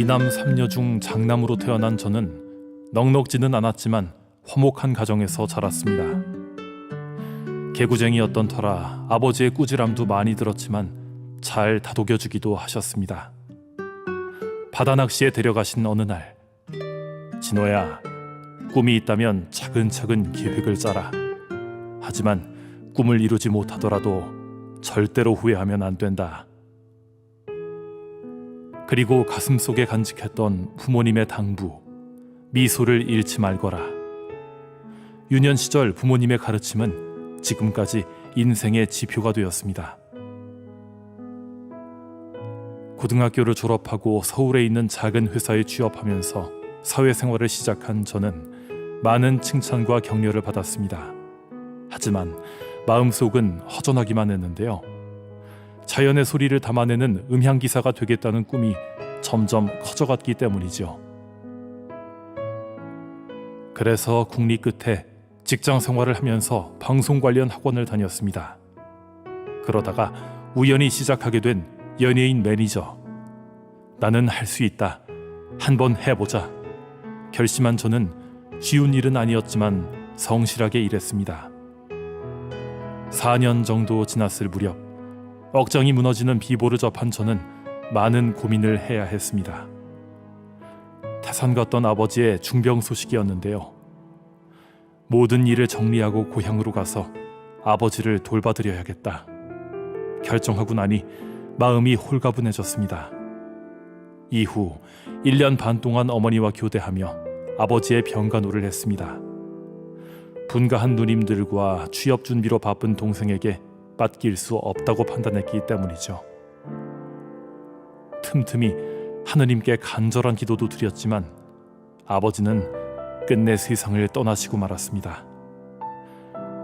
이남 삼녀 중 장남으로 태어난 저는 넉넉지는 않았지만 화목한 가정에서 자랐습니다. 개구쟁이였던 터라 아버지의 꾸지람도 많이 들었지만 잘 다독여주기도 하셨습니다. 바다낚시에 데려가신 어느 날, 진호야, 꿈이 있다면 차근차근 계획을 짜라. 하지만 꿈을 이루지 못하더라도 절대로 후회하면 안 된다. 그리고 가슴속에 간직했던 부모님의 당부, 미소를 잃지 말거라. 유년 시절 부모님의 가르침은 지금까지 인생의 지표가 되었습니다. 고등학교를 졸업하고 서울에 있는 작은 회사에 취업하면서 사회생활을 시작한 저는 많은 칭찬과 격려를 받았습니다. 하지만 마음속은 허전하기만 했는데요. 자연의 소리를 담아내는 음향기사가 되겠다는 꿈이 점점 커져갔기 때문이죠. 그래서 국리 끝에 직장 생활을 하면서 방송 관련 학원을 다녔습니다. 그러다가 우연히 시작하게 된 연예인 매니저. 나는 할 수 있다. 한번 해보자. 결심한 저는 쉬운 일은 아니었지만 성실하게 일했습니다. 4년 정도 지났을 무렵 억장이 무너지는 비보를 접한 저는 많은 고민을 해야 했습니다. 태산 갔던 아버지의 중병 소식이었는데요. 모든 일을 정리하고 고향으로 가서 아버지를 돌봐드려야겠다. 결정하고 나니 마음이 홀가분해졌습니다. 이후 1년 반 동안 어머니와 교대하며 아버지의 병간호를 했습니다. 분가한 누님들과 취업 준비로 바쁜 동생에게 맡길 수 없다고 판단했기 때문이죠. 틈틈이 하느님께 간절한 기도도 드렸지만 아버지는 끝내 세상을 떠나시고 말았습니다.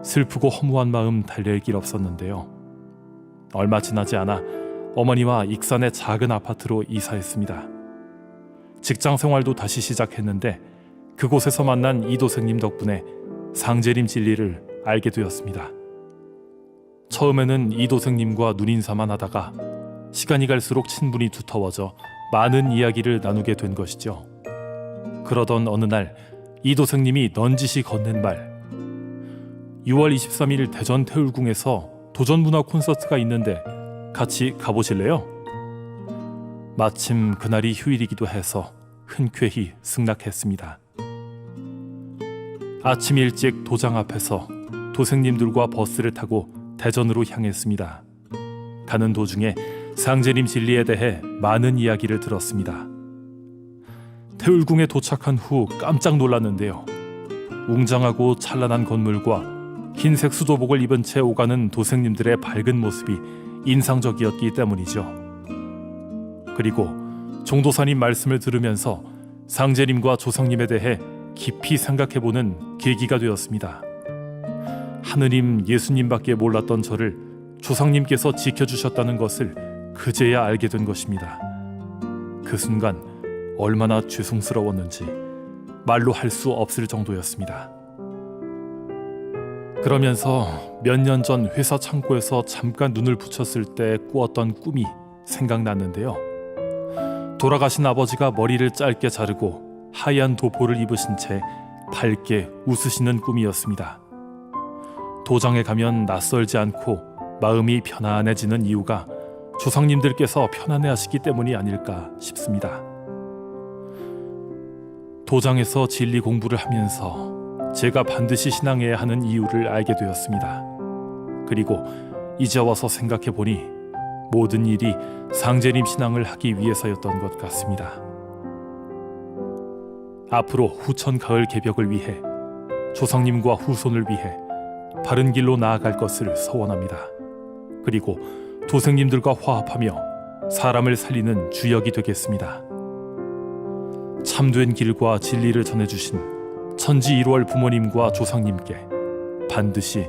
슬프고 허무한 마음 달랠 길 없었는데요. 얼마 지나지 않아 어머니와 익산의 작은 아파트로 이사했습니다. 직장 생활도 다시 시작했는데 그곳에서 만난 이도생님 덕분에 상제림 진리를 알게 되었습니다. 처음에는 이도생님과 눈인사만 하다가 시간이 갈수록 친분이 두터워져 많은 이야기를 나누게 된 것이죠. 그러던 어느 날 이도생님이 넌지시 건넨 말, 6월 23일 대전 태울궁에서 도전문화 콘서트가 있는데 같이 가보실래요? 마침 그날이 휴일이기도 해서 흔쾌히 승낙했습니다. 아침 일찍 도장 앞에서 도생님들과 버스를 타고 대전으로 향했습니다. 가는 도중에 상제림 진리에 대해 많은 이야기를 들었습니다. 태울궁에 도착한 후 깜짝 놀랐는데요. 웅장하고 찬란한 건물과 흰색 수도복을 입은 채 오가는 도생님들의 밝은 모습이 인상적이었기 때문이죠. 그리고 종도사님 말씀을 들으면서 상제림과 조상님에 대해 깊이 생각해보는 계기가 되었습니다. 하느님, 예수님밖에 몰랐던 저를 조상님께서 지켜주셨다는 것을 그제야 알게 된 것입니다. 그 순간 얼마나 죄송스러웠는지 말로 할 수 없을 정도였습니다. 그러면서 몇 년 전 회사 창고에서 잠깐 눈을 붙였을 때 꾸었던 꿈이 생각났는데요. 돌아가신 아버지가 머리를 짧게 자르고 하얀 도포를 입으신 채 밝게 웃으시는 꿈이었습니다. 도장에 가면 낯설지 않고 마음이 편안해지는 이유가 조상님들께서 편안해하시기 때문이 아닐까 싶습니다. 도장에서 진리 공부를 하면서 제가 반드시 신앙해야 하는 이유를 알게 되었습니다. 그리고 이제 와서 생각해보니 모든 일이 상제림 신앙을 하기 위해서였던 것 같습니다. 앞으로 후천 가을 개벽을 위해 조상님과 후손을 위해 바른 길로 나아갈 것을 소원합니다. 그리고 도생님들과 화합하며 사람을 살리는 주역이 되겠습니다. 참된 길과 진리를 전해주신 천지 1월 부모님과 조상님께 반드시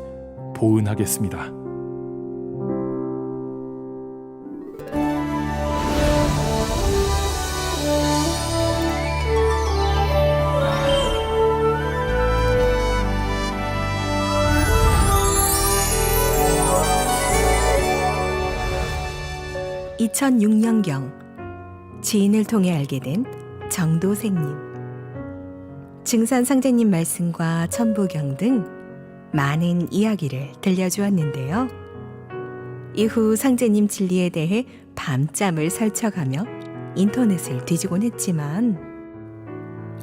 보은하겠습니다. (2006년경) 지인을 통해 알게 된 정도생님. 증산 상제님 말씀과 천부경 등 많은 이야기를 들려주었는데요. 이후 상제님 진리에 대해 밤잠을 설쳐가며 인터넷을 뒤지곤 했지만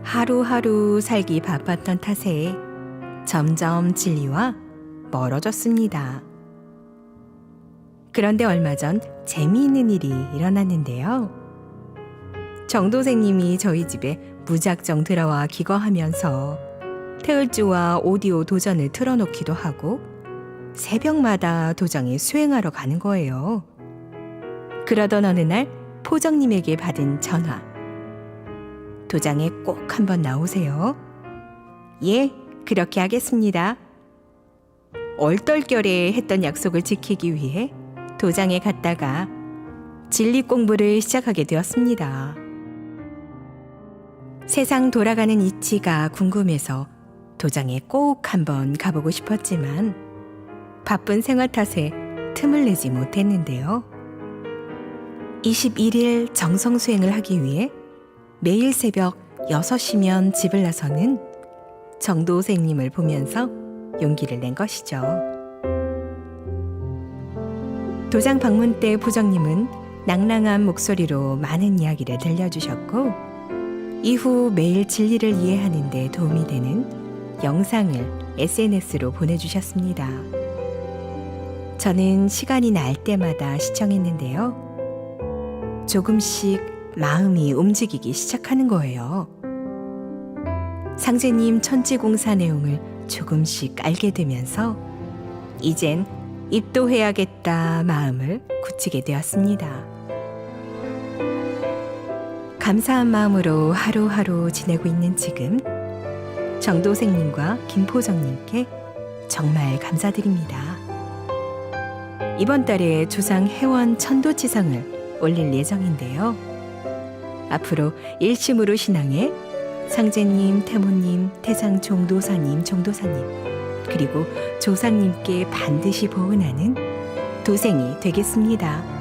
하루하루 살기 바빴던 탓에 점점 진리와 멀어졌습니다. 그런데 얼마 전 재미있는 일이 일어났는데요. 정도생님이 저희 집에 무작정 들어와 기거하면서 태을주와 오디오 도전을 틀어놓기도 하고 새벽마다 도장에 수행하러 가는 거예요. 그러던 어느 날 포정님에게 받은 전화. 도장에 꼭 한번 나오세요. 예, 그렇게 하겠습니다. 얼떨결에 했던 약속을 지키기 위해 도장에 갔다가 진리 공부를 시작하게 되었습니다. 세상 돌아가는 이치가 궁금해서 도장에 꼭 한번 가보고 싶었지만 바쁜 생활 탓에 틈을 내지 못했는데요. 21일 정성 수행을 하기 위해 매일 새벽 6시면 집을 나서는 정도생님을 보면서 용기를 낸 것이죠. 도장 방문 때 부정님은 낭랑한 목소리로 많은 이야기를 들려주셨고 이후 매일 진리를 이해하는 데 도움이 되는 영상을 SNS로 보내주셨습니다. 저는 시간이 날 때마다 시청했는데요. 조금씩 마음이 움직이기 시작하는 거예요. 상제님 천지공사 내용을 조금씩 알게 되면서 이젠 입도해야겠다 마음을 굳히게 되었습니다. 감사한 마음으로 하루하루 지내고 있는 지금 정도생님과 김포정님께 정말 감사드립니다. 이번 달에 조상 회원 천도지상을 올릴 예정인데요. 앞으로 일심으로 신앙해 상제님, 태모님, 태상 종도사님, 종도사님 그리고 조상님께 반드시 보은하는 도생이 되겠습니다.